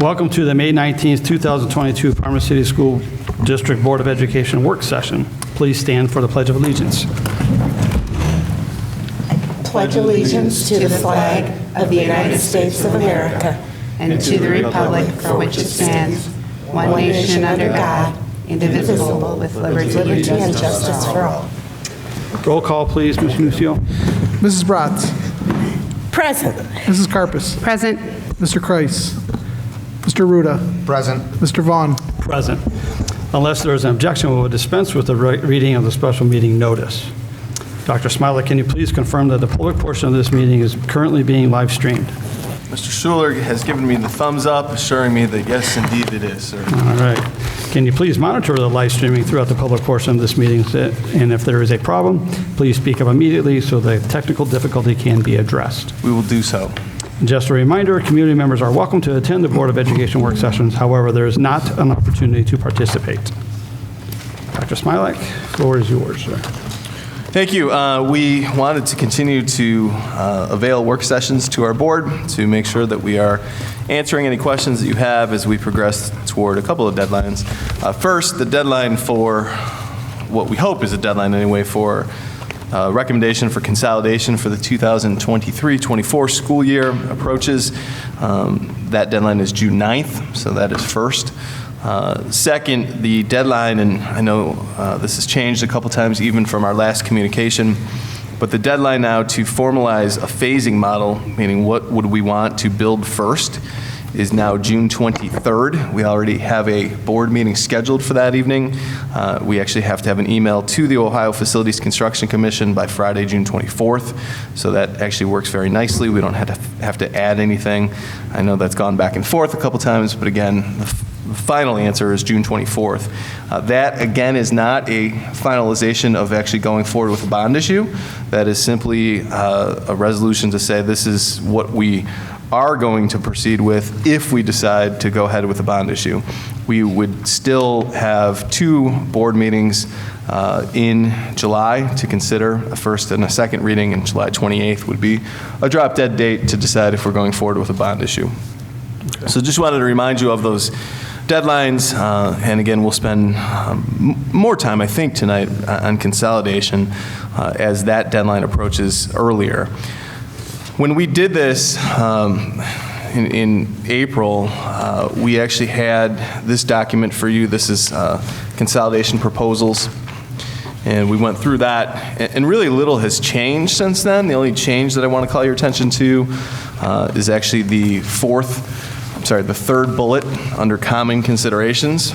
Welcome to the May 19th, 2022 Parma City School District Board of Education work session. Please stand for the Pledge of Allegiance. Pledge allegiance to the flag of the United States of America and to the republic for which it stands, one nation under God, indivisible, with liberty and justice for all. Roll call, please, Ms. Nucio. Mrs. Bratz. Present. Mrs. Carpus. Present. Mr. Kreis. Mr. Ruda. Present. Mr. Vaughn. Present. Unless there is an objection, we will dispense with the reading of the special meeting notice. Dr. Smilek, can you please confirm that the public portion of this meeting is currently being live streamed? Mr. Schuler has given me the thumbs up, assuring me that yes, indeed it is, sir. All right. Can you please monitor the live streaming throughout the public portion of this meeting? And if there is a problem, please speak up immediately so the technical difficulty can be addressed. We will do so. Just a reminder, community members are welcome to attend the Board of Education work sessions. However, there is not an opportunity to participate. Dr. Smilek, the floor is yours, sir. Thank you. We wanted to continue to avail work sessions to our board to make sure that we are answering any questions that you have as we progress toward a couple of deadlines. First, the deadline for what we hope is a deadline anyway for recommendation for consolidation for the 2023-24 school year approaches. That deadline is June 9th, so that is first. Second, the deadline, and I know this has changed a couple times even from our last communication, but the deadline now to formalize a phasing model, meaning what would we want to build first, is now June 23rd. We already have a board meeting scheduled for that evening. We actually have to have an email to the Ohio Facilities Construction Commission by Friday, June 24th. So that actually works very nicely. We don't have to add anything. I know that's gone back and forth a couple times, but again, the final answer is June 24th. That, again, is not a finalization of actually going forward with a bond issue. That is simply a resolution to say this is what we are going to proceed with if we decide to go ahead with a bond issue. We would still have two board meetings in July to consider. A first and a second reading, and July 28th would be a drop dead date to decide if we're going forward with a bond issue. Okay. So just wanted to remind you of those deadlines, and again, we'll spend more time, I think, tonight on consolidation as that deadline approaches earlier. When we did this in April, we actually had this document for you. This is Consolidation Proposals, and we went through that, and really little has changed since then. The only change that I want to call your attention to is actually the third bullet under Common Considerations.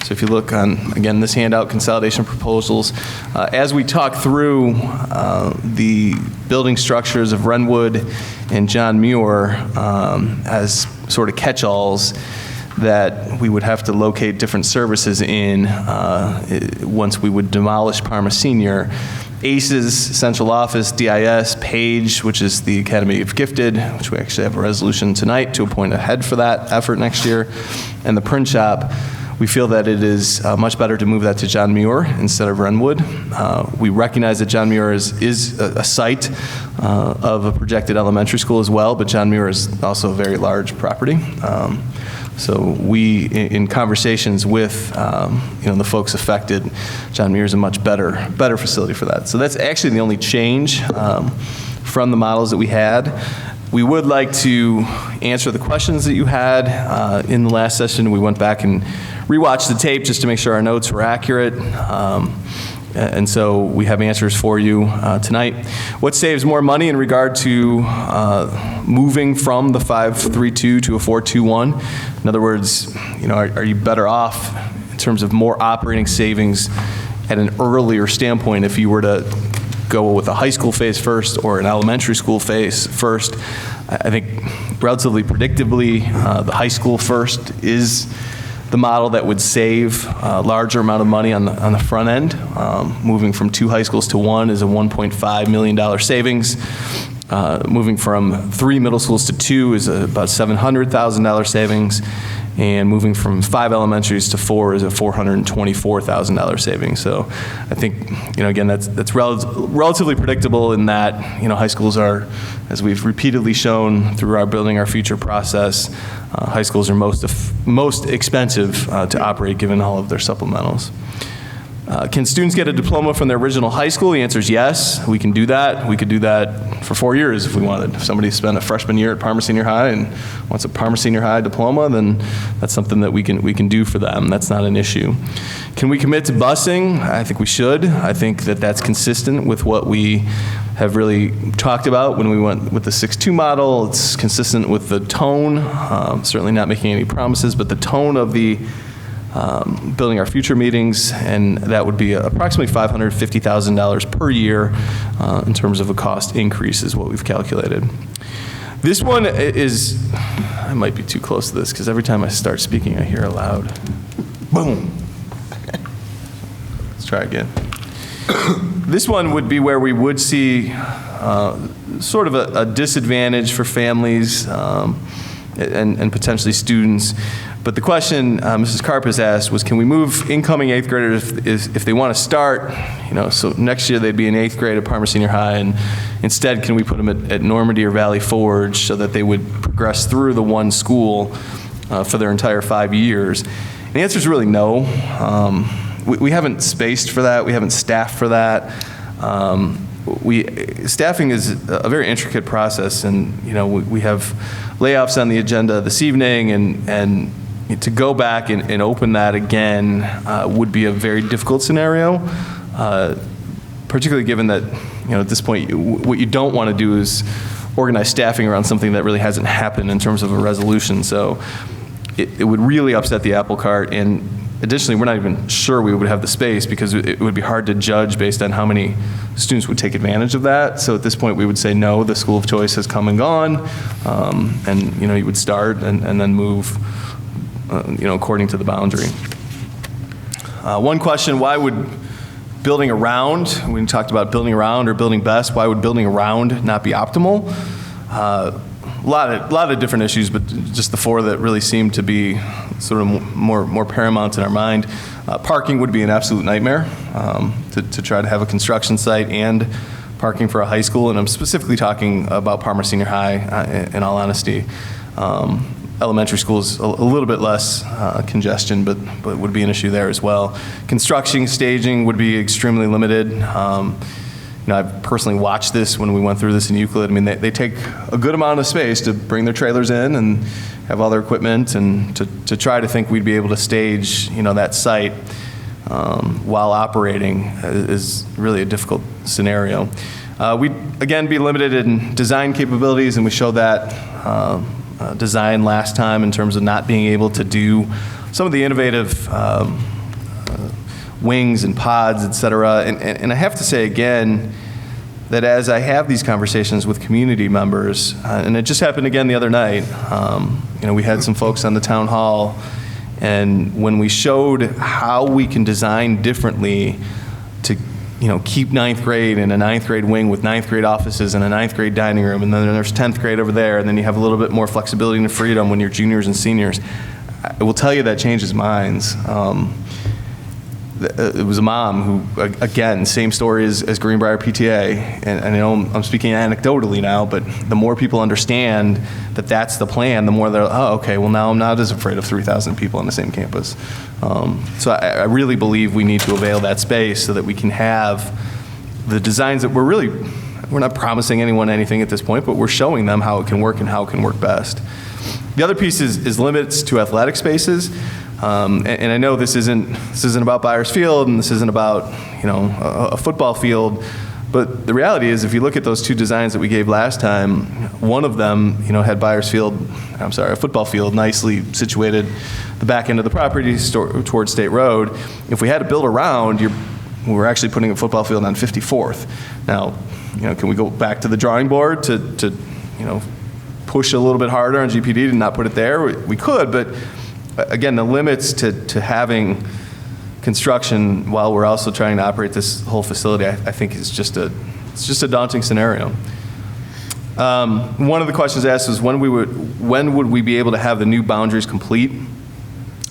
So if you look on, again, this handout, Consolidation Proposals, as we talk through the building structures of Wrenwood and John Muir as sort of catch-alls that we would have to locate different services in once we would demolish Parma Senior. ACES, Central Office, DIS, PAGE, which is the Academy of Gifted, which we actually have a resolution tonight to appoint a head for that effort next year, and the print shop. We feel that it is much better to move that to John Muir instead of Wrenwood. We recognize that John Muir is a site of a projected elementary school as well, but John Muir is also a very large property. So we, in conversations with the folks affected, John Muir is a much better facility for that. So that's actually the only change from the models that we had. We would like to answer the questions that you had in the last session. We went back and rewatched the tape just to make sure our notes were accurate. And so we have answers for you tonight. What saves more money in regard to moving from the 532 to a 421? In other words, are you better off in terms of more operating savings at an earlier standpoint if you were to go with a high school phase first or an elementary school phase first? I think relatively predictably, the high school first is the model that would save a larger amount of money on the front end. Moving from 2 high schools to 1 is a $1.5 million savings. Moving from 3 middle schools to 2 is about $700,000 savings. and moving from 5 elementaries to 4 is a $424,000 savings. So I think, again, that's relatively predictable in that, high schools are, as we've repeatedly shown through our Building Our Future process, high schools are most expensive to operate given all of their supplementals. Can students get a diploma from their original high school? The answer is yes, we can do that. We could do that for 4 years if we wanted. If somebody spent a freshman year at Parma Senior High and wants a Parma Senior High diploma, then that's something that we can do for them. That's not an issue. Can we commit to busing? I think we should. I think that that's consistent with what we have really talked about when we went with the 6-2 model. It's consistent with the tone, certainly not making any promises, but the tone of the Building Our Future meetings, and that would be approximately $550,000 per year in terms of a cost increase is what we've calculated. This one is, I might be too close to this because every time I start speaking I hear a loud boom. Let's try again. This one would be where we would see sort of a disadvantage for families and potentially students. But the question Mrs. Karpus asked was, can we move incoming 8th graders if they want to start, so next year they'd be in 8th grade at Parma Senior High, and instead can we put them at Normandy or Valley Forge so that they would progress through the one school for their entire 5 years? And the answer is really no. We haven't spaced for that. We haven't staffed for that. Staffing is a very intricate process, and we have layoffs on the agenda this evening, and to go back and open that again would be a very difficult scenario, particularly given that at this point what you don't want to do is organize staffing around something that really hasn't happened in terms of a resolution. So it would really upset the apple cart, and additionally, we're not even sure we would have the space because it would be hard to judge based on how many students would take advantage of that. So at this point, we would say, no, the school of choice has come and gone, and you would start and then move, according to the boundary. One question: why would building around? We talked about building around or building best. Why would building around not be optimal? A lot of different issues, but just the 4 that really seem to be sort of more paramount in our mind. Parking would be an absolute nightmare to try to have a construction site and parking for a high school, and I'm specifically talking about Parma Senior High, in all honesty. Elementary schools, a little bit less congestion, but would be an issue there as well. Construction staging would be extremely limited. I've personally watched this when we went through this in Euclid. I mean, they take a good amount of space to bring their trailers in and have all their equipment, and to try to think we'd be able to stage, that site while operating is really a difficult scenario. We'd, again, be limited in design capabilities, and we showed that design last time in terms of not being able to do some of the innovative wings and pods, et cetera. And I have to say again that as I have these conversations with community members, and it just happened again the other night, we had some folks on the town hall, and when we showed how we can design differently to keep 9th grade in a 9th grade wing with 9th grade offices and a 9th grade dining room, and then there's 10th grade over there, and then you have a little bit more flexibility and freedom when you're juniors and seniors. I will tell you that changes minds. It was a mom who, again, same story as Greenbrier PTA, and I know I'm speaking anecdotally now, but the more people understand that that's the plan, the more they're, oh, okay, well now I'm not as afraid of 3,000 people on the same campus. So I really believe we need to avail that space so that we can have the designs that we're not promising anyone anything at this point, but we're showing them how it can work and how it can work best. The other piece is limits to athletic spaces. And I know this isn't about Byers Field, and this isn't about a football field, but the reality is, if you look at those 2 designs that we gave last time, one of them had a football field nicely situated the back end of the property towards State Road. If we had to build around, we're actually putting a football field on 54th. Now, can we go back to the drawing board to push a little bit harder on GPD to not put it there? We could, but again, the limits to having construction while we're also trying to operate this whole facility, I think is just a daunting scenario. One of the questions asked was when would we be able to have the new boundaries complete?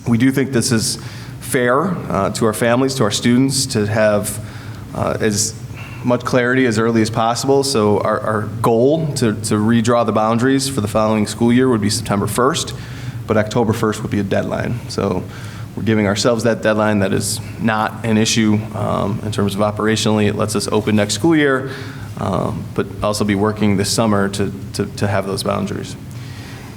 We do think this is fair to our families, to our students, to have as much clarity as early as possible. So our goal to redraw the boundaries for the following school year would be September 1st, but October 1st would be a deadline. So we're giving ourselves that deadline. That is not an issue in terms of operationally. It lets us open next school year, but also be working this summer to have those boundaries.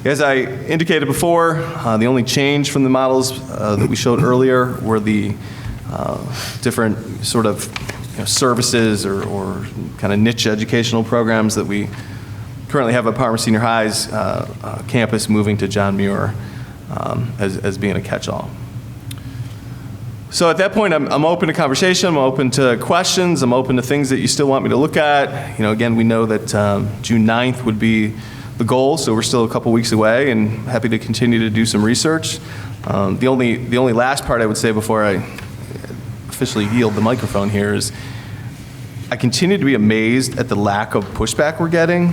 As I indicated before, the only change from the models that we showed earlier were the different sort of services or kind of niche educational programs that we currently have at Parma Senior High's campus, moving to John Muir as being a catch-all. So at that point, I'm open to conversation. I'm open to questions. I'm open to things that you still want me to look at. Again, we know that June 9th would be the goal, so we're still a couple weeks away, and happy to continue to do some research. The only last part I would say before I officially yield the microphone here is I continue to be amazed at the lack of pushback we're getting.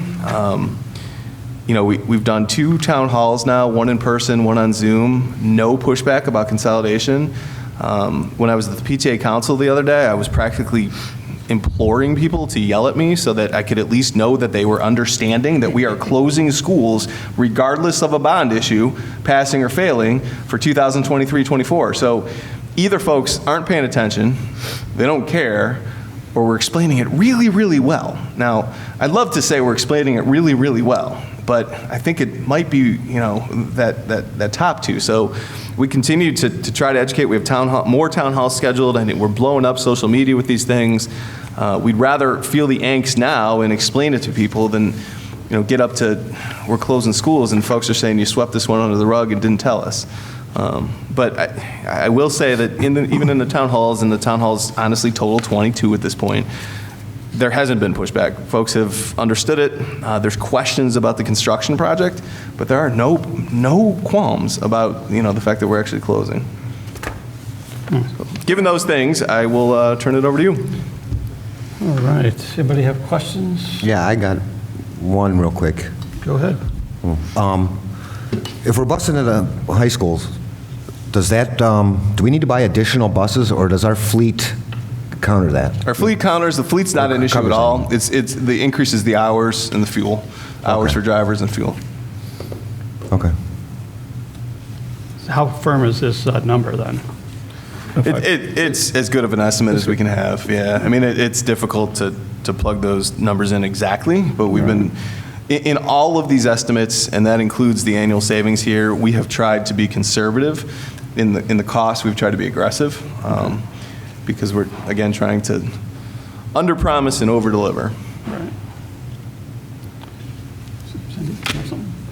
We've done 2 town halls now, one in person, one on Zoom. No pushback about consolidation. When I was at the PTA council the other day, I was practically imploring people to yell at me so that I could at least know that they were understanding that we are closing schools regardless of a bond issue, passing or failing, for 2023-24. So either folks aren't paying attention, they don't care, or we're explaining it really, really well. Now, I'd love to say we're explaining it really, really well, but I think it might be, that top 2. So we continue to try to educate. We have more town halls scheduled, and we're blowing up social media with these things. We'd rather feel the angst now and explain it to people than, get up to we're closing schools and folks are saying you swept this one under the rug and didn't tell us. But I will say that even in the town halls, and the town halls honestly total 22 at this point, there hasn't been pushback. Folks have understood it. There's questions about the construction project, but there are no qualms about the fact that we're actually closing. So, given those things, I will turn it over to you. All right. Anybody have questions? Yeah, I got one real quick. Go ahead. If we're busing into high schools, does that, do we need to buy additional buses, or does our fleet counter that? Our fleet counters, the fleet's not an issue at all. It's the increases the hours and the fuel, hours for drivers and fuel. Okay. How firm is this number then? It's as good of an estimate as we can have, yeah. I mean, it's difficult to plug those numbers in exactly, but we've been, in all of these estimates, and that includes the annual savings here, we have tried to be conservative. In the cost, we've tried to be aggressive, because we're, again, trying to under-promise and over-deliver. Right.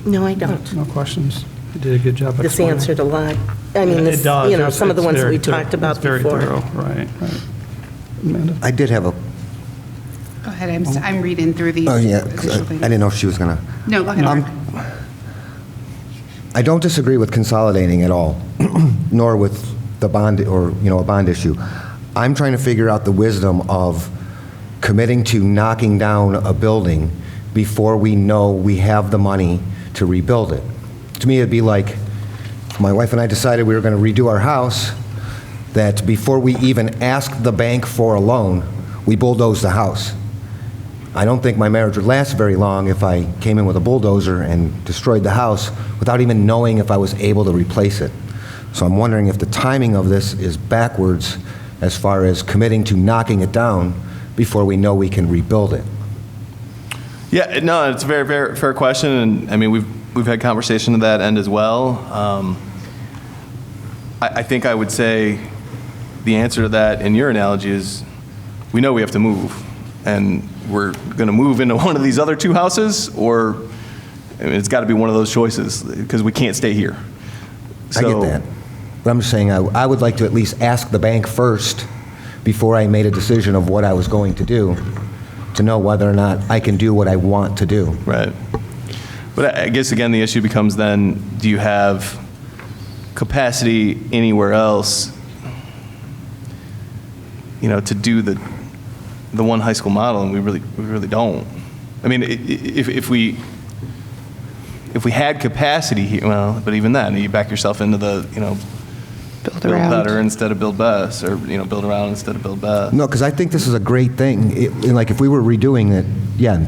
No, I don't. No questions. You did a good job. This explaining. answered a lot. I mean, It this, does. some of the It's ones very we talked about it's very before. thorough. Right. Amanda? I did have a, Go ahead, I'm reading through these. oh yeah, official I things. didn't know if she was gonna. No, go ahead. I don't disagree with consolidating at all, nor with the bond, or, a bond issue. I'm trying to figure out the wisdom of committing to knocking down a building before we know we have the money to rebuild it. To me, it'd be like, my wife and I decided we were going to redo our house, that before we even asked the bank for a loan, we bulldozed the house. I don't think my marriage would last very long if I came in with a bulldozer and destroyed the house without even knowing if I was able to replace it. So I'm wondering if the timing of this is backwards as far as committing to knocking it down before we know we can rebuild it. Yeah, no, it's a very, very fair question, and I mean, we've had conversation to that end as well. I think I would say the answer to that in your analogy is we know we have to move, and we're going to move into one of these other 2 houses, or it's got to be one of those choices because we can't stay here. I get that. But I'm just saying I would like to at least ask the bank first before I made a decision of what I was going to do, to know whether or not I can do what I want to do. Right. But I guess, again, the issue becomes then, do you have capacity anywhere else, to do the one high school model, and we really don't. I mean, if we had capacity here, well, but even then, you back yourself into the, build around. better instead of build best, or, build around instead of build best. No, because I think this is a great thing. Like, if we were redoing it, yeah,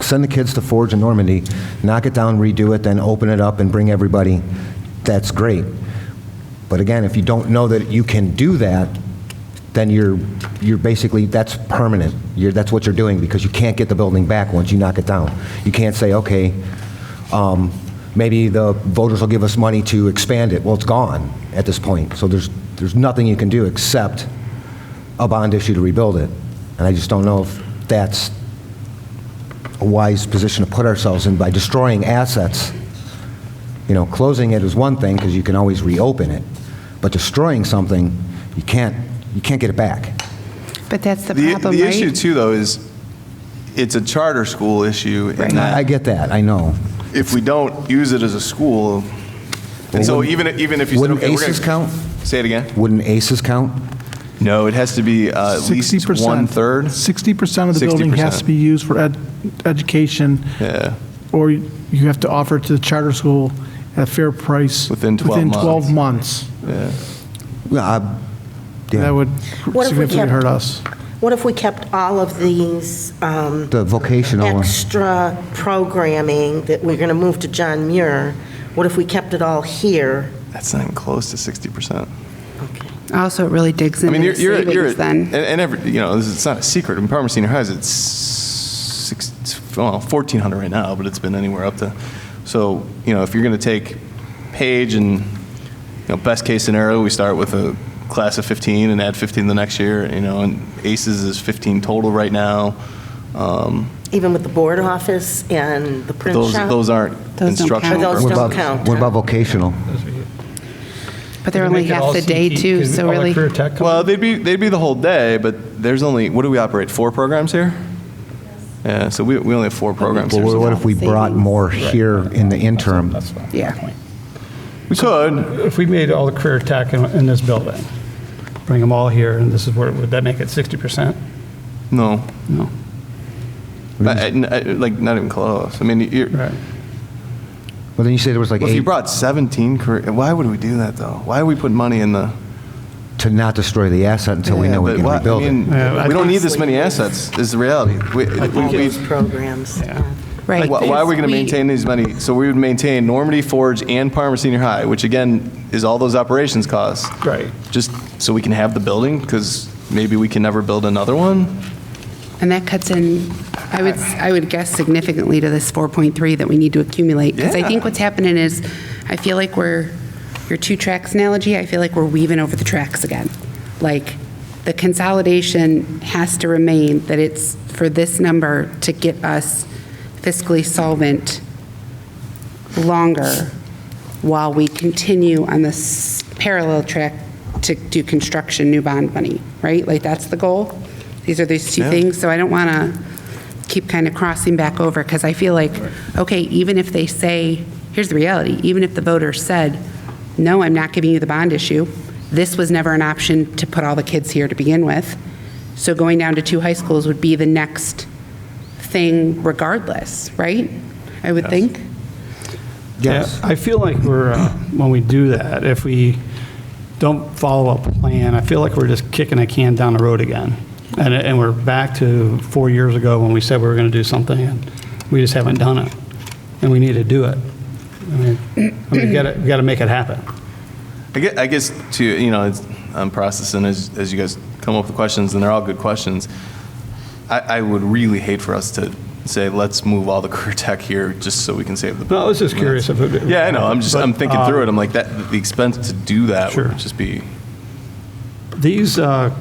send the kids to Forge and Normandy, knock it down, redo it, then open it up and bring everybody, that's great. But again, if you don't know that you can do that, then you're basically, that's permanent. That's what you're doing, because you can't get the building back once you knock it down. You can't say, okay, maybe the voters will give us money to expand it. Well, it's gone at this point. So there's nothing you can do except a bond issue to rebuild it. And I just don't know if that's a wise position to put ourselves in by destroying assets. Closing it is one thing because you can always reopen it. But destroying something, you can't get it back. But that's the problem, The right? issue, too, though, is it's a charter school issue, in I that get that, I know. if we don't use it as a school, and so even if you said, Wouldn't okay, we're ACEs gonna... count? Say it again? Wouldn't ACEs count? No, it has to be at least 60%. one-third. 60% of the building has 60%. to be used for education, Yeah. or you have to offer it to the charter school at a fair price. Within 12 months. Yeah. Well, yeah. That would What if we significantly kept- hurt us. What if we kept all of these The vocational, extra programming that we're going to move to John Muir? What if we kept it all here? That's not even close to 60%. Okay. Also, it really digs I into mean, the you're savings then. and every, it's not a secret. In Parma Senior Highs, it's 1,400 right now, but it's been anywhere up to. So, if you're going to take Page and, best case scenario, we start with a class of 15 and add 15 the next year, and ACES is 15 total right now. Even with the board office and the print Those shop? aren't Those don't instructional. count. Those what don't about, count. what about vocational? But they're only half the day, too, so really. Career tech come Well, in? they'd be the whole day, but there's only, what do we operate, 4 programs here? Yeah, so we only have 4 programs here. Well, what if we brought more here in the interim? That's fine. Yeah. We could. If we made all the career tech in this building, bring them all here, and this is where, would that make it 60%? No. No. Like, not even close. I mean, Right. Well, then you said there was like well, if you 8 brought 17 career, why would we do that, though? Why would we put money in the... to not destroy the asset until we know we but can why- rebuild I mean, it. Yeah, we don't need this many assets, is the reality. All those programs. Yeah. Right. Why are we going to maintain these many? So we would maintain Normandy, Forge, and Parma Senior High, which again is all those operations costs. Right. Just so we can have the building, because maybe we can never build another one. And that cuts in, I would guess significantly to this 4.3 that we need to accumulate. Because I Yeah. think what's happening is, I feel like your 2 tracks analogy, I feel like we're weaving over the tracks again. Like, the consolidation has to remain that it's for this number to get us fiscally solvent longer while we continue on this parallel track to do construction, new bond money, right? Like, that's the goal. These are these 2 Yeah. things. So I don't want to keep kind of crossing back over, because I feel like, okay, even if they say, here's the reality, even if the voters said, no, I'm not giving you the bond issue, this was never an option to put all the kids here to begin with. So going down to 2 high schools would be the next thing regardless, right? I would think. Yes. Yeah, I feel like when we do that, if we don't follow a plan, I feel like we're just kicking a can down the road again. And we're back to 4 years ago when we said we were going to do something, and we just haven't done it. And we need to do it. I mean, we got to make it happen. I guess to, I'm processing as you guys come up with questions, and they're all good questions. I would really hate for us to say, let's move all the career tech here just so we can save the. No, I was just curious if it. Yeah, I know. I'm thinking through it. I'm like, the expense to do that Sure. would just be. These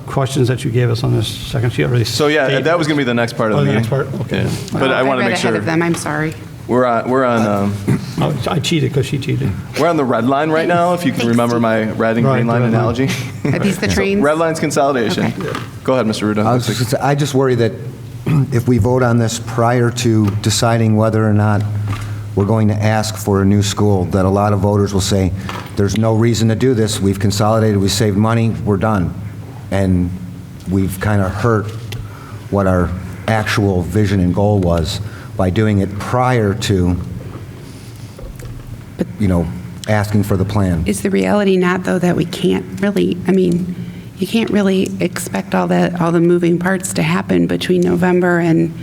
questions that you gave us on this second sheet already. So yeah, that was going to be the next part of Oh, the the meeting. next part? Okay. Yeah. But I want to read make ahead sure of them, I'm sorry. we're on Oh, I cheated because she cheated. we're on the red line right now. If you can remember my red and Right, green the line red line. analogy. Are these the So, trains? red line's consolidation. Okay. Go ahead, Mr. Ruda. I just worry that if we vote on this prior to deciding whether or not we're going to ask for a new school, that a lot of voters will say, there's no reason to do this, we've consolidated, we saved money, we're done. And we've kind of hurt what our actual vision and goal was by doing it prior to, asking for the plan. Is the reality not, though, that we can't really, I mean, you can't really expect all the moving parts to happen between November and,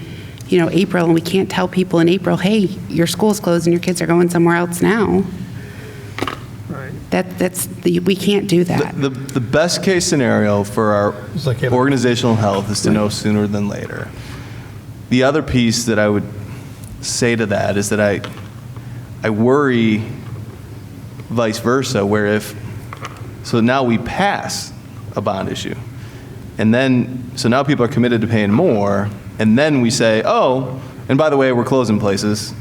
April, and we can't tell people in April, hey, your school's closed and your kids are going somewhere else now. Right. We can't do that. The best case scenario for our It's like having- organizational health is to know sooner than later. The other piece that I would say to that is that I worry vice versa, where so now we pass a bond issue, and then, so now people are committed to paying more, and then we say, oh, and by the way, we're closing places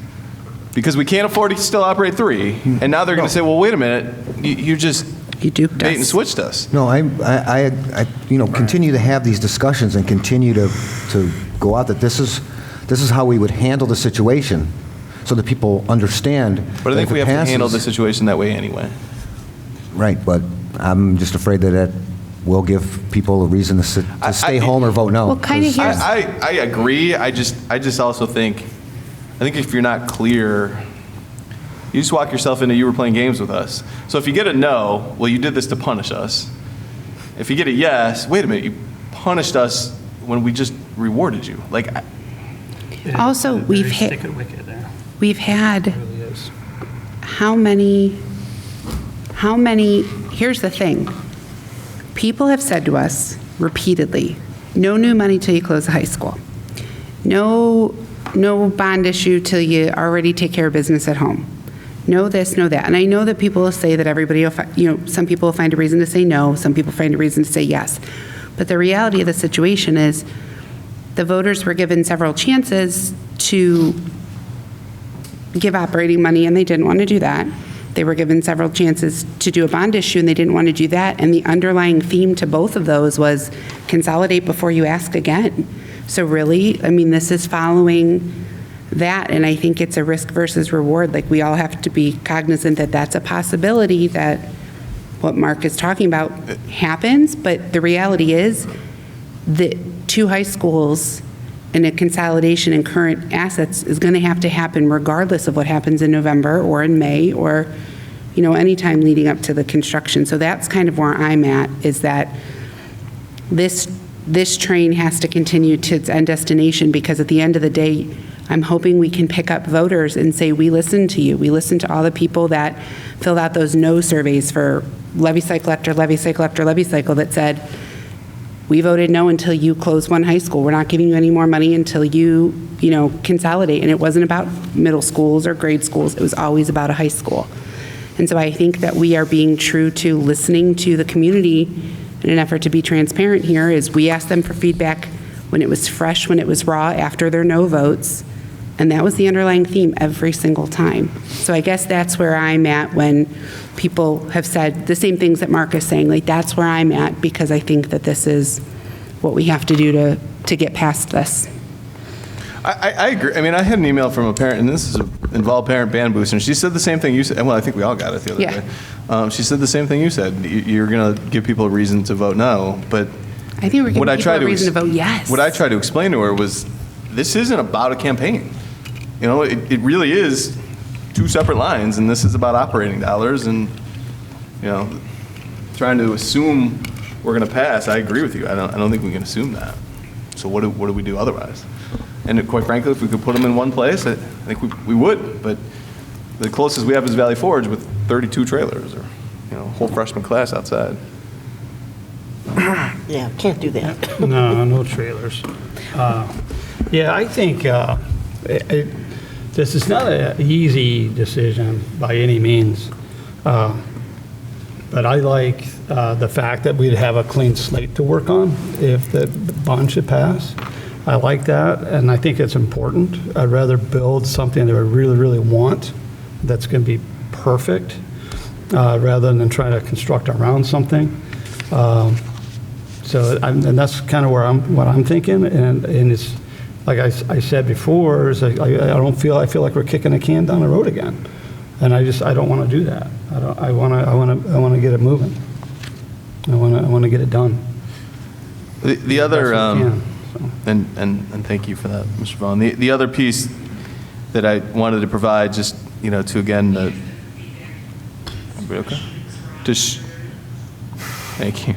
because we can't afford to still operate 3, and now they're going to say, well, wait a minute, you just You duped bait and us. switched us. No, I continue to have these discussions and continue to go out that this is how we would handle the situation so that people understand. But I think that we if have it to handle the passes- situation that way anyway. Right, but I'm just afraid that will give people a reason to stay home or vote no. Well, kind of 'cause- here's, I agree. I just also think if you're not clear, you just walk yourself into you were playing games with us. So if you get a no, well, you did this to punish us. If you get a yes, wait a minute, you punished us when we just rewarded you. Also, Very we've hit- stick it wicked there. we've had It really is. how many, here's the thing. People have said to us repeatedly, no new money till you close the high school. No bond issue till you already take care of business at home. No this, no that. And I know that people will say that everybody will, some people will find a reason to say no, some people find a reason to say yes. But the reality of the situation is the voters were given several chances to give operating money, and they didn't want to do that. They were given several chances to do a bond issue, and they didn't want to do that. And the underlying theme to both of those was consolidate before you ask again. So really, I mean, this is following that, and I think it's a risk versus reward. Like, we all have to be cognizant that that's a possibility, that what Mark is talking about happens, but the reality is that 2 high schools and a consolidation in current assets is going to have to happen regardless of what happens in November or in May or, any time leading up to the construction. So that's kind of where I'm at, is that this train has to continue to its end destination, because at the end of the day, I'm hoping we can pick up voters and say, we listened to you. We listened to all the people that filled out those no surveys for levy cycle after levy cycle after levy cycle that said, we voted no until you close one high school. We're not giving you any more money until you, consolidate. And it wasn't about middle schools or grade schools. It was always about a high school. And so I think that we are being true to listening to the community in an effort to be transparent here. Is we asked them for feedback when it was fresh, when it was raw, after their no votes. And that was the underlying theme every single time. So I guess that's where I'm at when people have said the same things that Mark is saying. Like, that's where I'm at, because I think that this is what we have to do to get past this. I agree. I mean, I had an email from a parent, and this is involved parent band booster, and she said the same thing you said. Well, I think we all got it the other Yeah. day. She said the same thing you said. You're going to give people a reason to vote no, but I think we're giving what I people tried a to reason to vote yes. What I tried to explain to her was, this isn't about a campaign. It really is 2 separate lines, and this is about operating dollars, and, trying to assume we're going to pass. I agree with you. I don't think we can assume that. So what do we do otherwise? And quite frankly, if we could put them in one place, I think we would. But the closest we have is Valley Forge with 32 trailers, or a whole freshman class outside. Yeah, can't do that. No trailers. Yeah, I think this is not an easy decision by any means. But I like the fact that we'd have a clean slate to work on if the bond should pass. I like that, and I think it's important. I'd rather build something that I really, really want that's going to be perfect, rather than try to construct around something. And that's kind of what I'm thinking, and it's, like I said before, is I feel like we're kicking a can down the road again. And I don't want to do that. I want to get it moving. I want to get it done. The other, Best we can, so. and thank you for that, Mr. Vaughn. The other piece that I wanted to provide, just, to again, We okay? Thank you.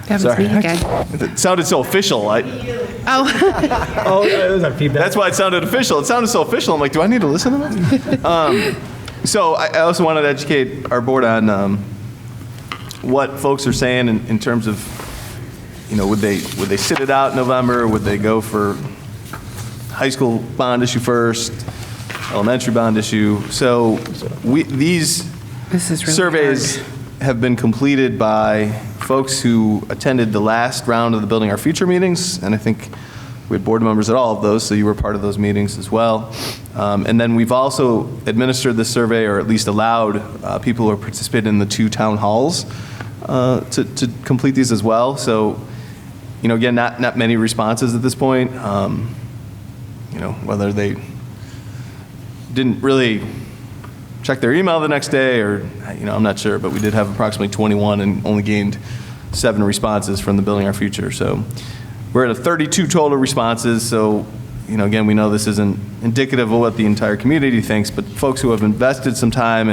That was Sorry. me again. It sounded so official. Oh, Oh, is that feedback? That's why it sounded official. It sounded so official. I'm like, do I need to listen to that? So I also wanted to educate our board on what folks are saying in terms of, would they sit it out in November? Would they go for high school bond issue first, elementary bond issue? So these this is really surveys hard. have been completed by folks who attended the last round of the Building Our Future meetings, and I think we had board members at all of those, so you were part of those meetings as well. And then we've also administered this survey, or at least allowed people who participated in the 2 town halls to complete these as well. So, again, not many responses at this point. Whether they didn't really check their email the next day, or I'm not sure, but we did have approximately 21 and only gained 7 responses from the Building Our Future. So we're at a 32 total responses. So, again, we know this isn't indicative of what the entire community thinks, but folks who have invested some time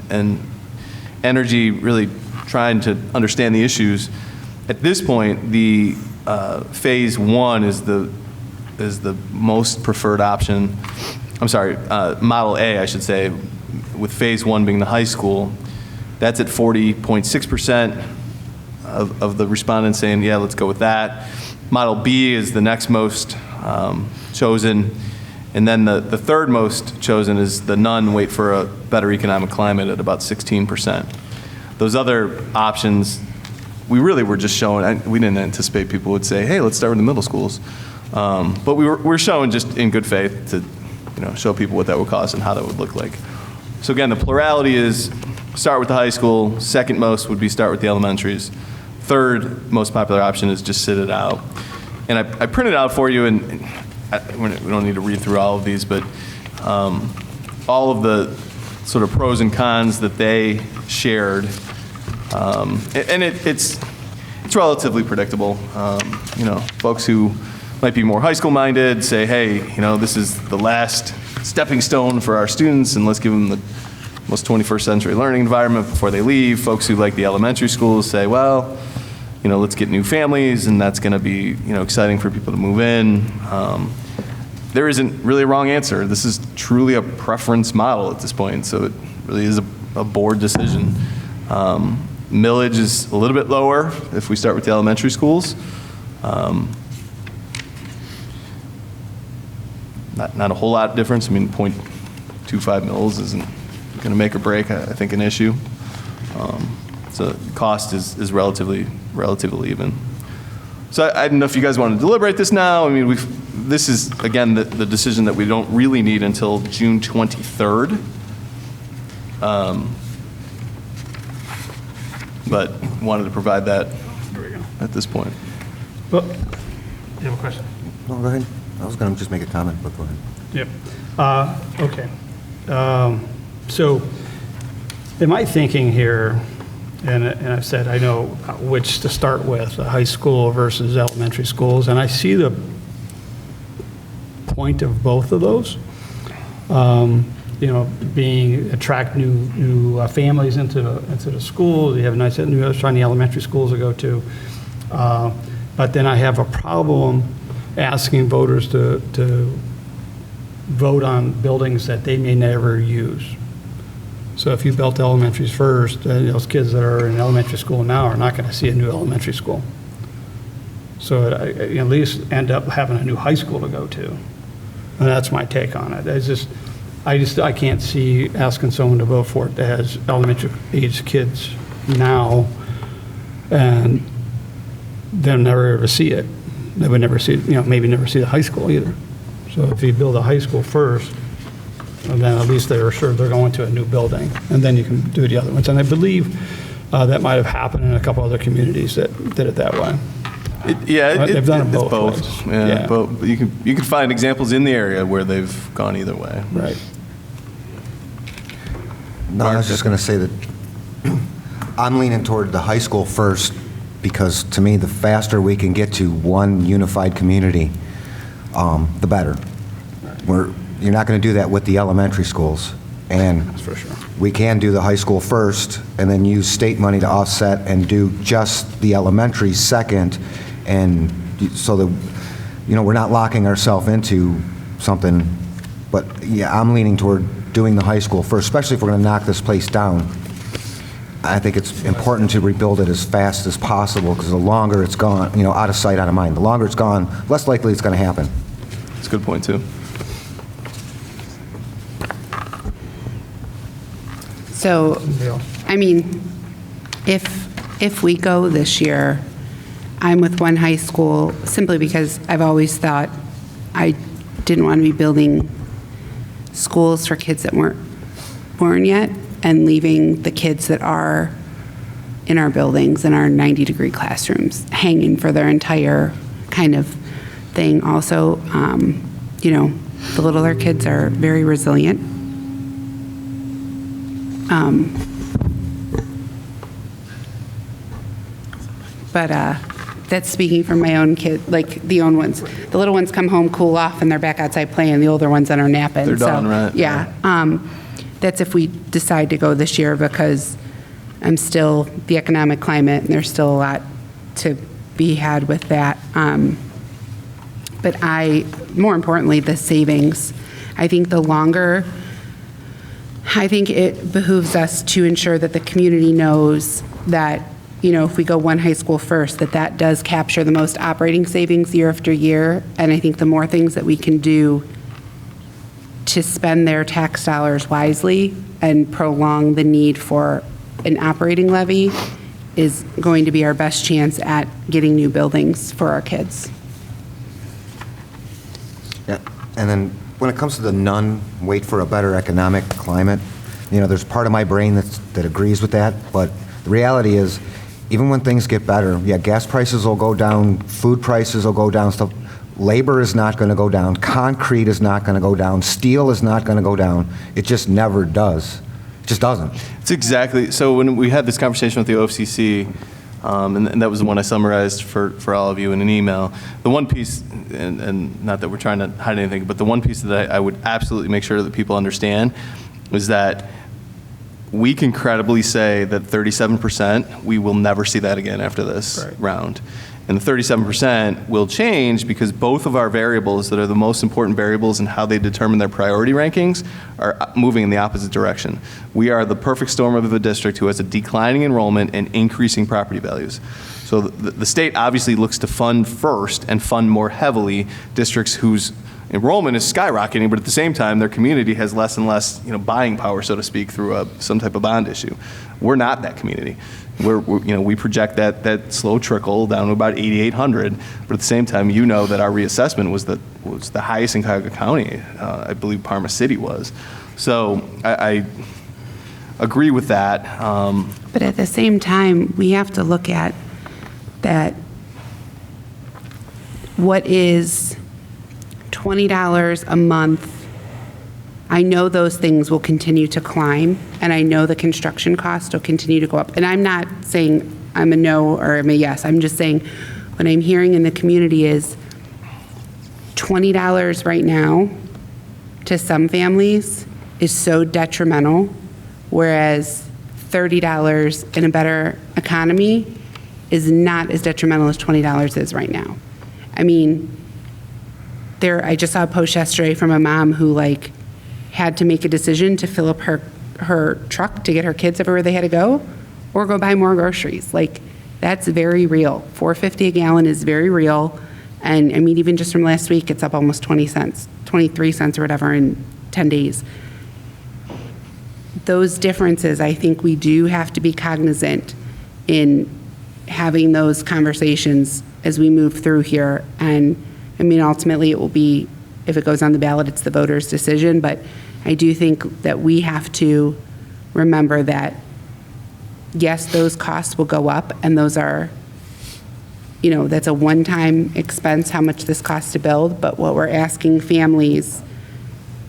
and energy really trying to understand the issues, at this point, the phase 1 is the most preferred option. I'm sorry, Model A, I should say, with phase 1 being the high school. That's at 40.6% of the respondents saying, yeah, let's go with that. Model B is the next most chosen. And then the third most chosen is the none, wait for a better economic climate at about 16%. Those other options, we really were just showing, we didn't anticipate people would say, hey, let's start with the middle schools. But we're showing just in good faith to show people what that would cost and how that would look like. So again, the plurality is start with the high school. Second most would be start with the elementaries. Third most popular option is just sit it out. And I printed out for you, and we don't need to read through all of these, but all of the sort of pros and cons that they shared. And it's relatively predictable. Folks who might be more high school minded say, hey, this is the last stepping stone for our students, and let's give them the most 21st century learning environment before they leave. Folks who like the elementary schools say, well, let's get new families, and that's going to be, exciting for people to move in. There isn't really a wrong answer. This is truly a preference model at this point, so it really is a board decision. Millage is a little bit lower if we start with the elementary schools. Not a whole lot of difference. I mean, 0.25 mils isn't going to make or break, I think, an issue. So cost is relatively even. So I don't know if you guys want to deliberate this now. I mean, this is, again, the decision that we don't really need until June 23rd. But wanted to provide that at this point. Well, you have a question? No, go ahead. I was going to just make a comment, but go ahead. Yep. Okay. So in my thinking here, and I've said I know which to start with, high school versus elementary schools, and I see the point of both of those. Being attract new families into the schools. You have nice new shiny elementary schools to go to, but then I have a problem asking voters to vote on buildings that they may never use. So if you built elementaries first, those kids that are in elementary school now are not going to see a new elementary school. So at least end up having a new high school to go to. And that's my take on it. I can't see asking someone to vote for it that has elementary age kids now, and they'll never ever see it. They would never see, maybe never see the high school either. So if you build a high school first, and then at least they're sure they're going to a new building, and then you can do the other ones. And I believe that might have happened in a couple other communities that did it that way. They've done it both ways. Yeah. But you can find examples in the area where they've gone either way. Right. No, I was just going to say that I'm leaning toward the high school first, because to me, the faster we can get to one unified community, the better. You're not going to do that with the elementary schools. And That's for sure. we can do the high school first, and then use state money to offset and do just the elementary second, and so that, we're not locking ourselves into something. But yeah, I'm leaning toward doing the high school first, especially if we're going to knock this place down. I think it's important to rebuild it as fast as possible, because the longer it's gone, out of sight, out of mind, the longer it's gone, less likely it's going to happen. That's a good point, too. So, I mean, if we go this year, I'm with one high school simply because I've always thought I didn't want to be building schools for kids that weren't born yet and leaving the kids that are in our buildings, in our 90-degree classrooms, hanging for their entire kind of thing. Also, the littler kids are very resilient. But that's speaking from my own kid, like the own ones. The little ones come home, cool off, and they're back outside playing. The older ones that are napping. They're done, right? Yeah. That's if we decide to go this year, because I'm still the economic climate, and there's still a lot to be had with that. But more importantly, the savings. I think it behooves us to ensure that the community knows that, if we go one high school first, that does capture the most operating savings year after year. And I think the more things that we can do to spend their tax dollars wisely and prolong the need for an operating levy is going to be our best chance at getting new buildings for our kids. Yeah, and then when it comes to the wait for a better economic climate, there's part of my brain that agrees with that, but the reality is, even when things get better, gas prices will go down, food prices will go down, stuff. Labor is not going to go down, concrete is not going to go down, steel is not going to go down. It just never does. It just doesn't. It's exactly, so when we had this conversation with the OFCC, and that was the one I summarized for all of you in an email, the one piece, and not that we're trying to hide anything, but the one piece that I would absolutely make sure that people understand is that we can credibly say that 37%, we will never see that again after this round. And the 37% will change because both of our variables that are the most important variables in how they determine their priority rankings are moving in the opposite direction. We are the perfect storm of a district who has a declining enrollment and increasing property values. So the state obviously looks to fund first and fund more heavily districts whose enrollment is skyrocketing, but at the same time, their community has less and less, buying power, so to speak, through some type of bond issue. We're not that community. We project that slow trickle down to about 8,800, but at the same time, that our reassessment was the highest in Cuyahoga County. I believe Parma City was. So I agree with that. But at the same time, we have to look at that. What is $20 a month? I know those things will continue to climb, and I know the construction cost will continue to go up. And I'm not saying I'm a no or I'm a yes. I'm just saying what I'm hearing in the community is $20 right now to some families is so detrimental, whereas $30 in a better economy is not as detrimental as $20 is right now. I mean, I just saw a post yesterday from a mom who had to make a decision to fill up her truck to get her kids everywhere they had to go, or go buy more groceries. That's very real. $4.50 a gallon is very real. And I mean, even just from last week, it's up almost 20 cents, 23 cents or whatever in 10 days. Those differences, I think we do have to be cognizant in having those conversations as we move through here. And I mean, ultimately it will be, if it goes on the ballot, it's the voters' decision. But I do think that we have to remember that, yes, those costs will go up, and those are, that's a one-time expense, how much this costs to build. But what we're asking families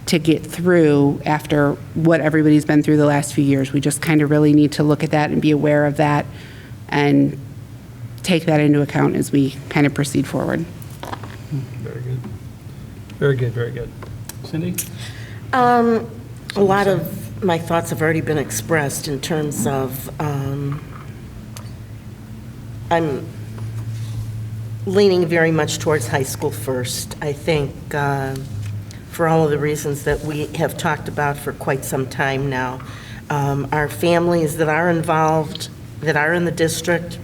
to get through after what everybody's been through the last few years, we just kind of really need to look at that and be aware of that and take that into account as we kind of proceed forward. Very good. Very good, very good. Cindy? A lot of my thoughts have already been expressed in terms of, I'm leaning very much towards high school first. I think for all of the reasons that we have talked about for quite some time now. Our families that are involved, that are in the district,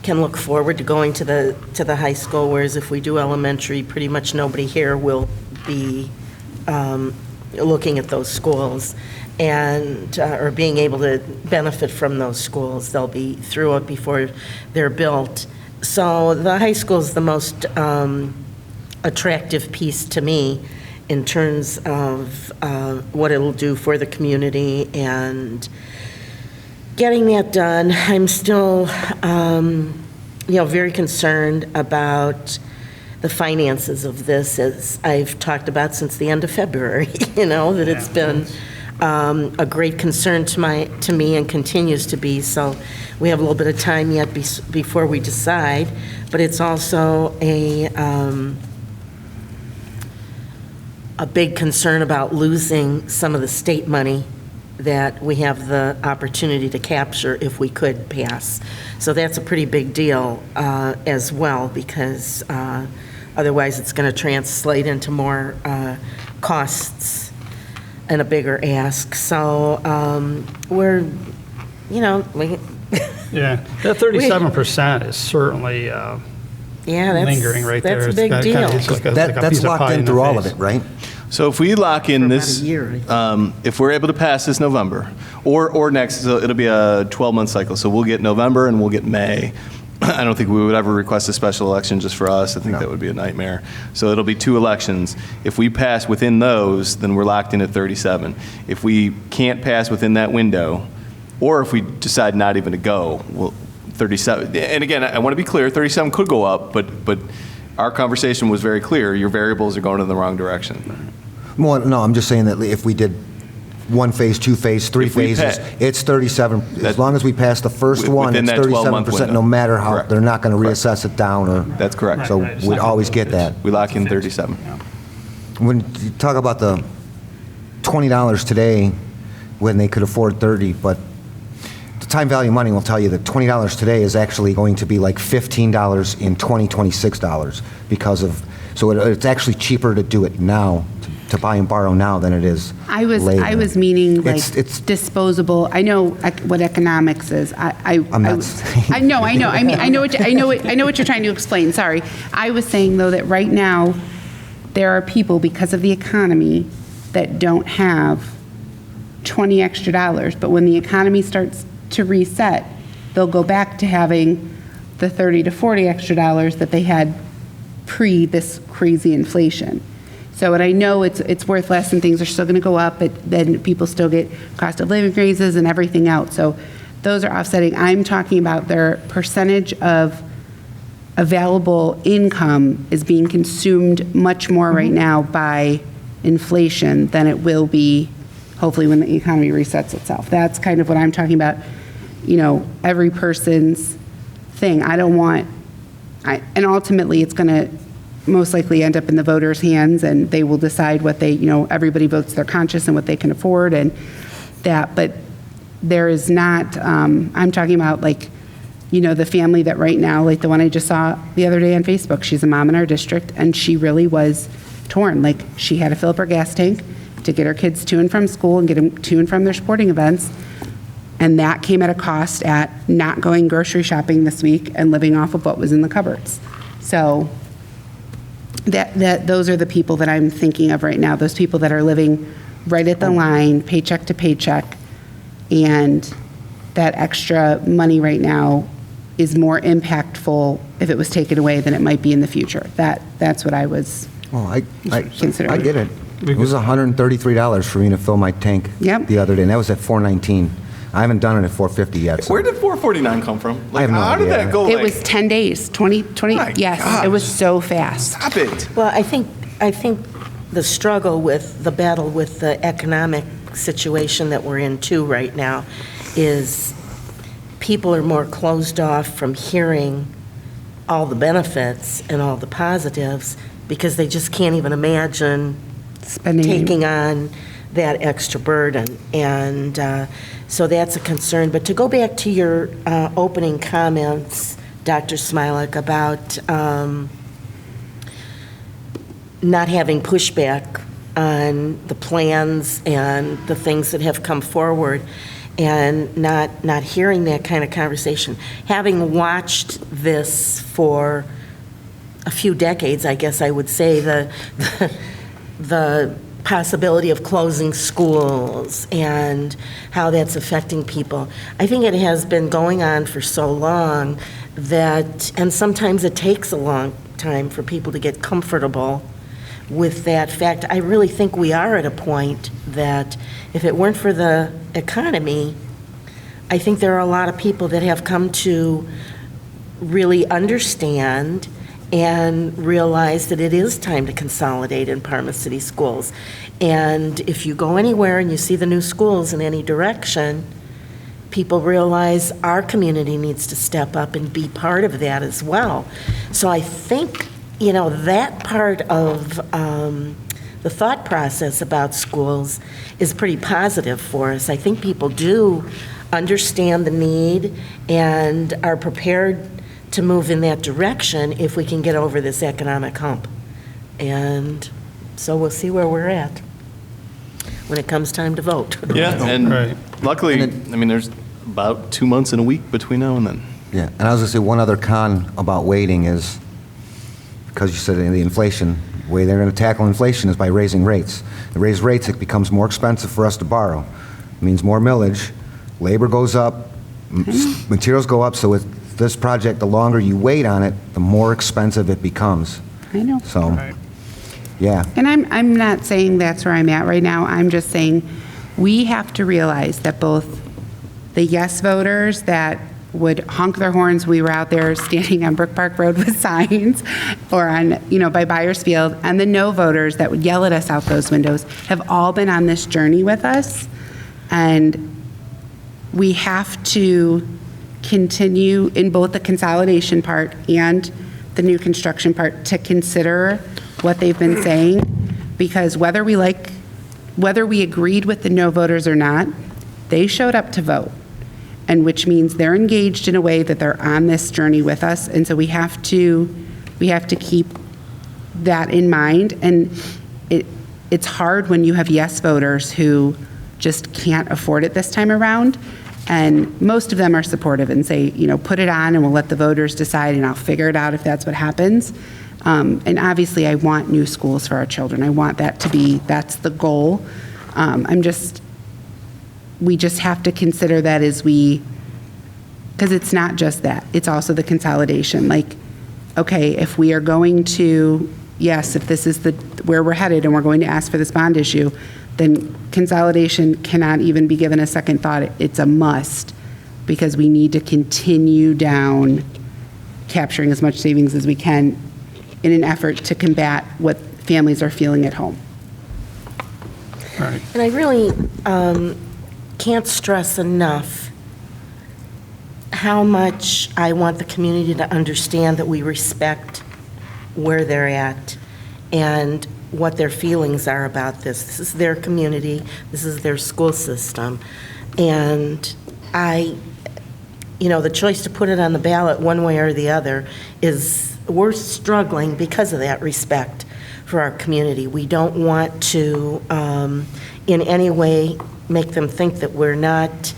can look forward to going to the high school, whereas if we do elementary, pretty much nobody here will be looking at those schools and, or being able to benefit from those schools. They'll be through it before they're built. So the high school is the most attractive piece to me in terms of what it'll do for the community and getting that done. I'm still, very concerned about the finances of this, as I've talked about since the end of February, that it's been a great concern to me and continues to be. So we have a little bit of time yet before we decide, but it's also a big concern about losing some of the state money that we have the opportunity to capture if we could pass. So that's a pretty big deal as well, because otherwise it's going to translate into more costs and a bigger ask. So we're, Yeah, that 37% is certainly yeah, that's lingering right there. That's a It's big got- deal. kinda- it's like a That's piece of locked pie in the through all of face. it, right? So if we lock in For about this, a year, if we're able to pass this November, or next, so it'll be a 12-month cycle. So we'll get November and we'll get May. I don't think we would ever request a special election just for us. I think that would be a nightmare. So it'll be 2 elections. If we pass within those, then we're locked in at 37. If we can't pass within that window, or if we decide not even to go, well, 37. And again, I want to be clear, 37 could go up, but our conversation was very clear. Your variables are going in the wrong direction. Well, no, I'm just saying that if we did 1 phase, 2 phase, 3 If we phases, pa- it's 37. As long as we pass the first one, Within it's that 12-month 37%, no window. matter how, Correct. they're not going to Correct. reassess it down or. That's correct. So Right, we'd always get that. We lock in 37. When you talk about the $20 today, when they could afford 30, but the time value of money will tell you that $20 today is actually going to be like $15 in 2026 dollars because of, so it's actually cheaper to do it now, to buy and borrow now than it is I was later. meaning like It's- disposable. I know what economics is. I'm not saying- I know. I mean, I know what you're trying to explain. Sorry. I was saying though that right now there are people, because of the economy, that don't have $20 extra. But when the economy starts to reset, they'll go back to having the $30 to $40 extra that they had pre this crazy inflation. So, and I know it's worth less and things are still going to go up, but then people still get cost of living raises and everything else. So those are offsetting. I'm talking about their percentage of available income is being consumed much more right now by inflation than it will be hopefully when the economy resets itself. That's kind of what I'm talking about, every person's thing. I don't want, and ultimately it's going to most likely end up in the voters' hands, and they will decide what they, everybody votes their conscience and what they can afford and that. But there is not, I'm talking about the family that right now, like the one I just saw the other day on Facebook, she's a mom in our district, and she really was torn. Like, she had to fill up her gas tank to get her kids to and from school and get them to and from their sporting events. And that came at a cost at not going grocery shopping this week and living off of what was in the cupboards. So those are the people that I'm thinking of right now, those people that are living right at the line, paycheck to paycheck, and that extra money right now is more impactful if it was taken away than it might be in the future. That's what I was Well, I considering. get it. It was $133 for me to fill my tank Yep. the other day, and that was at $4.19. I haven't done it at $4.50 yet. so- Where did 449 come from? I have no How did idea. that go? It was 10 days, 20, My yes, gosh. it was so fast. Stop it. Well, I think the struggle with the battle with the economic situation that we're in too right now is people are more closed off from hearing all the benefits and all the positives because they just can't even imagine Spending. taking on that extra burden. And so that's a concern. But to go back to your opening comments, Dr. Smilek, about not having pushback on the plans and the things that have come forward, and not hearing that kind of conversation. Having watched this for a few decades, I guess I would say, the possibility of closing schools and how that's affecting people. I think it has been going on for so long that, and sometimes it takes a long time for people to get comfortable with that fact. I really think we are at a point that if it weren't for the economy, I think there are a lot of people that have come to really understand and realize that it is time to consolidate in Parma City Schools. And if you go anywhere and you see the new schools in any direction, people realize our community needs to step up and be part of that as well. So I think, that part of the thought process about schools is pretty positive for us. I think people do understand the need and are prepared to move in that direction if we can get over this economic hump. And so we'll see where we're at when it comes time to vote. Yeah, and Right. luckily, there's about 2 months and a week between now and then. Yeah, and I was going to say, one other con about waiting is, because you said the inflation, the way they're going to tackle inflation is by raising rates. They raise rates, it becomes more expensive for us to borrow. It means more millage, labor goes up, materials go up, so with this project, the longer you wait on it, the more expensive it becomes. I know. So, yeah. And I'm not saying that's where I'm at right now. I'm just saying we have to realize that both the yes voters that would honk their horns, we were out there standing on Brook Park Road with signs, or on, by Byers Field, and the no voters that would yell at us out those windows, have all been on this journey with us. And we have to continue in both the consolidation part and the new construction part to consider what they've been saying, because whether we agreed with the no voters or not, they showed up to vote, and which means they're engaged in a way that they're on this journey with us. And so we have to keep that in mind. And it's hard when you have yes voters who just can't afford it this time around. And most of them are supportive and say, put it on and we'll let the voters decide, and I'll figure it out if that's what happens. And obviously I want new schools for our children. I want that to be, that's the goal. We just have to consider that because it's not just that, it's also the consolidation. Like, okay, if we are going to, yes, if this is where we're headed and we're going to ask for this bond issue, then consolidation cannot even be given a second thought. It's a must, because we need to continue down capturing as much savings as we can in an effort to combat what families are feeling at home. Right. And I really can't stress enough how much I want the community to understand that we respect where they're at and what their feelings are about this. This is their community. This is their school system. And the choice to put it on the ballot one way or the other we're struggling because of that respect for our community. We don't want to in any way make them think that we're not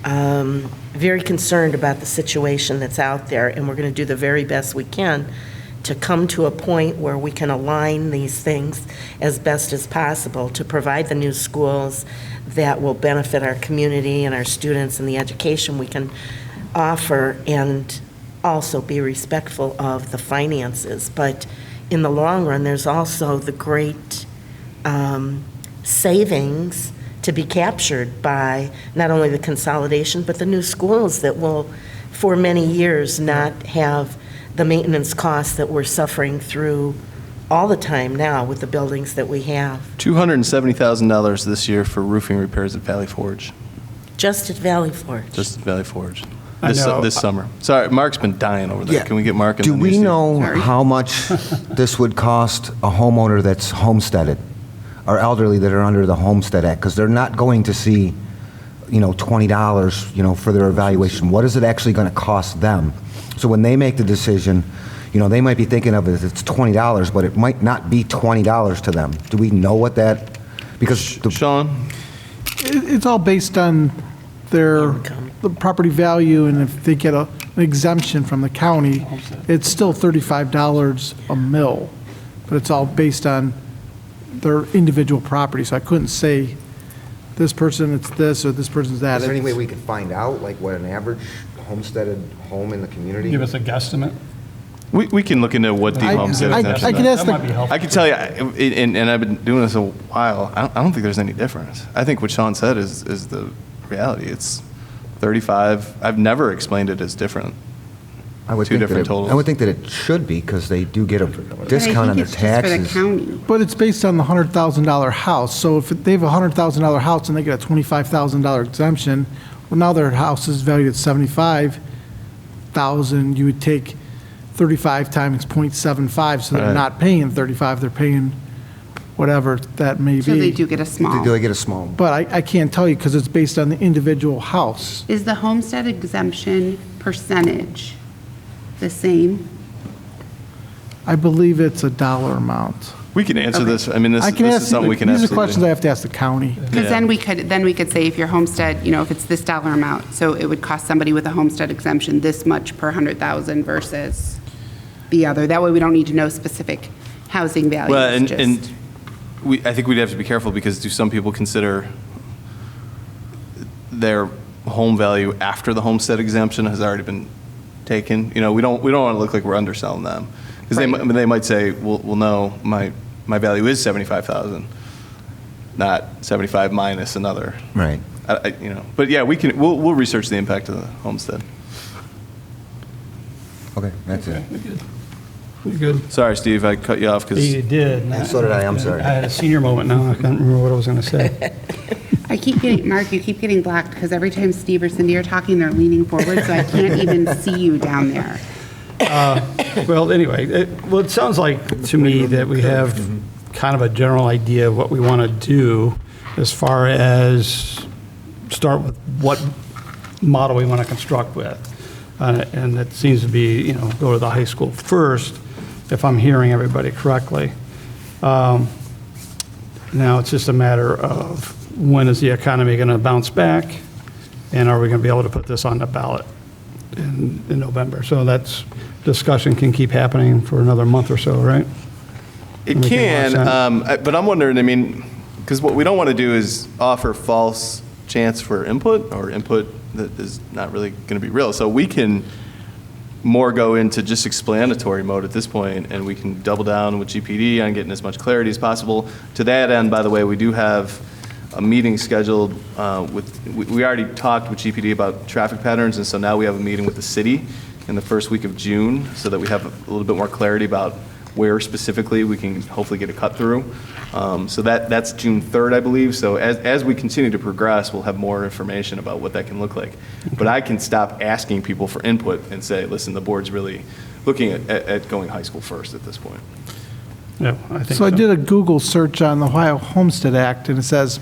very concerned about the situation that's out there, and we're going to do the very best we can to come to a point where we can align these things as best as possible to provide the new schools that will benefit our community and our students and the education we can offer, and also be respectful of the finances. But in the long run, there's also the great savings to be captured by not only the consolidation, but the new schools that will, for many years, not have the maintenance costs that we're suffering through all the time now with the buildings that we have. $270,000 this year for roofing repairs at Valley Forge. Just at Valley Forge. Just at Valley Forge. I know. This summer. Sorry, Mark's been dying over there. Yeah. Can we get Mark in Do the we news? know how much this would cost a homeowner that's homesteaded? are elderly that are under the Homestead Act? Because they're not going to see, $20, for their evaluation. What is it actually going to cost them? So when they make the decision, they might be thinking of it as it's $20, but it might not be $20 to them. Do we know what that, because Sean? It's all based on the property value, and if they get an exemption from the county, it's still $35 a mill, but it's all based on their individual property. So I couldn't say this person it's this or this person's that. is there any way we could find out, like, what an average homesteaded home in the community? Give us a guesstimate. We can look into what the homestead exemption I is. could ask That might be helpful. I can tell you, and I've been doing this a while, I don't think there's any difference. I think what Sean said is the reality. It's 35. I've never explained it as different. I would Two think that different it- totals. I would think that it should be, because they do get a discount on their But I think it's just for the taxes. county. But it's based on the $100,000 house. So if they have a $100,000 house and they get a $25,000 exemption, well, now their house is valued at $75,000. You would take 35 times 0.75, so they're Right. not paying 35, they're paying whatever that may be. So they do get a small. Do they get a small? But I can't tell you because it's based on the individual house. Is the homestead exemption percentage the same? I believe it's a dollar amount. We can answer Okay. this. I mean, this I can is ask, something we can these are absolutely. questions I have to ask the county. Because then we could say if your homestead, if it's this dollar amount, so it would cost somebody with a homestead exemption this much per 100,000 versus the other. That way we don't need to know specific housing values. Well, and just- I think we'd have to be careful, because do some people consider their home value after the homestead exemption has already been taken? We don't want to look like we're underselling them, because they might say, well, no, my value is 75,000, not 75 minus another. Right. But yeah, we'll research the impact of the homestead. Okay, that's it. Pretty good. Sorry, Steve, I cut you off because You did. And so did I, I'm sorry. I had a senior moment now. I can't remember what I was going to say. Mark, you keep getting blocked because every time Steve or Cindy are talking, they're leaning forward, so I can't even see you down there. Well, anyway, it sounds like to me that we have kind of a general idea of what we want to do as far as start with what model we want to construct with. And it seems to be, go to the high school first, if I'm hearing everybody correctly. Now, it's just a matter of when is the economy going to bounce back, and are we going to be able to put this on the ballot in November? So that's, discussion can keep happening for another month or so, right? it Make it can, more sense. but I'm wondering, because what we don't want to do is offer false chance for input, or input that is not really going to be real. So we can more go into just explanatory mode at this point, and we can double down with GPD on getting as much clarity as possible. To that end, by the way, we do have a meeting scheduled we already talked with GPD about traffic patterns, and so now we have a meeting with the city in the first week of June, so that we have a little bit more clarity about where specifically we can hopefully get a cut through. So that's June 3rd, I believe. So as we continue to progress, we'll have more information about what that can look like. But I can stop asking people for input and say, listen, the board's really looking at going high school first at this point. Yeah, I think So I did a Google search on the Ohio Homestead Act, and it says,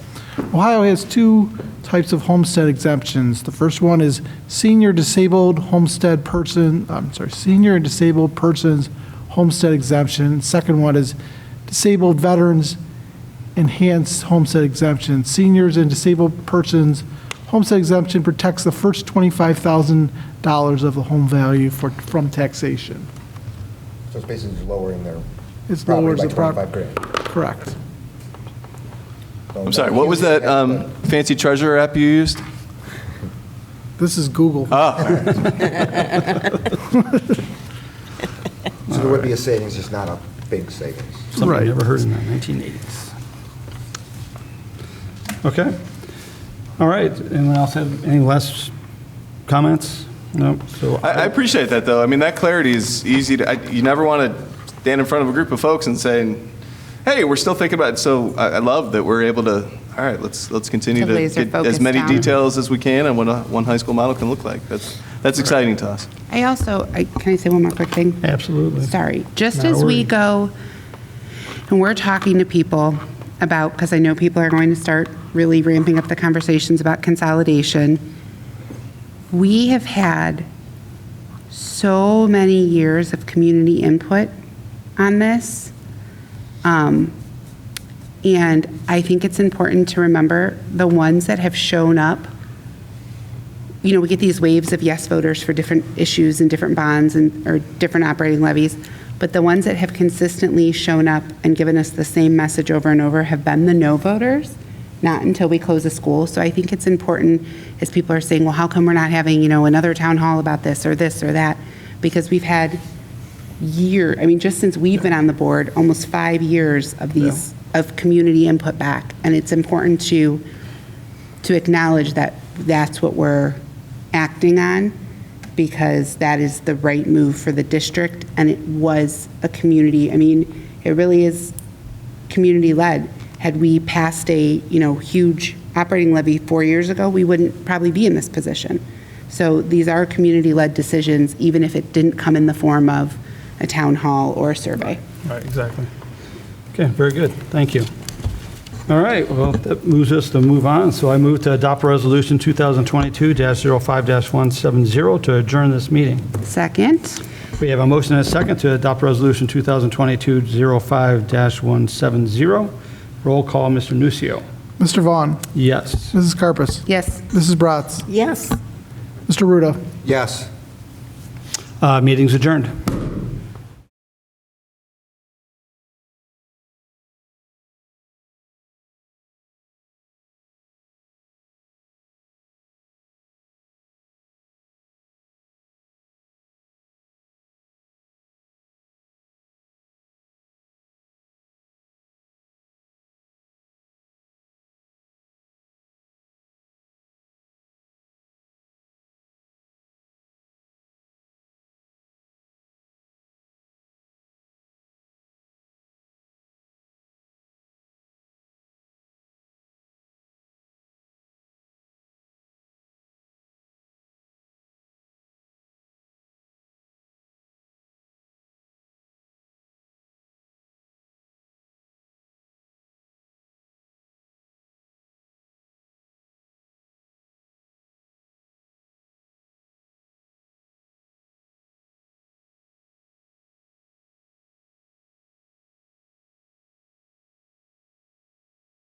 Ohio has two types of homestead exemptions. The first one is senior and disabled persons homestead exemption. Second one is disabled veterans enhanced homestead exemption. Seniors and disabled persons homestead exemption protects the first $25,000 of the home value from taxation. So it's basically lowering their It property lowers by the property. 25 grand. Correct. So I'm sorry, what was that fancy treasurer app you used? This is Google. So there would be a savings, just not a big savings. something Right. I never heard in the 1980s. Okay. All right. Anyone else have any less comments? No? So I appreciate that, though. I mean, that clarity is easy you never want to stand in front of a group of folks and say, hey, we're still thinking about it. So I love that we're able to, all right, let's continue To to laser get as focus many down. details as we can on what one high school model can look like. That's exciting to us. I also, can I say one more quick thing? Absolutely. Sorry. Just Not a as we worry. go and we're talking to people about, because I know people are going to start really ramping up the conversations about consolidation. We have had so many years of community input on this. And I think it's important to remember the ones that have shown up. You know, we get these waves of yes voters for different issues and different bonds or different operating levies, but the ones that have consistently shown up and given us the same message over and over have been the no voters, not until we close a school. So I think it's important, as people are saying, well, how come we're not having, another town hall about this or that? Because we've had just since we've been on the board, almost 5 years of these, of community input back. And it's important to acknowledge that that's what we're acting on, because that is the right move for the district, and it was a community, it really is community-led. Had we passed a, huge operating levy 4 years ago, we wouldn't probably be in this position. So these are community-led decisions, even if it didn't come in the form of a town hall or a survey. Right, exactly. Okay, very good. Thank you. All right, well, that moves us to move on. So I move to adopt Resolution 2022-05-170 to adjourn this meeting. Second? We have a motion and a second to adopt Resolution 2022-05-170. Roll call, Mr. Nucio. Mr. Vaughn. Yes. Mrs. Carpus. Yes. Mrs. Bratz. Yes. Mr. Ruda. Yes. Meeting's adjourned.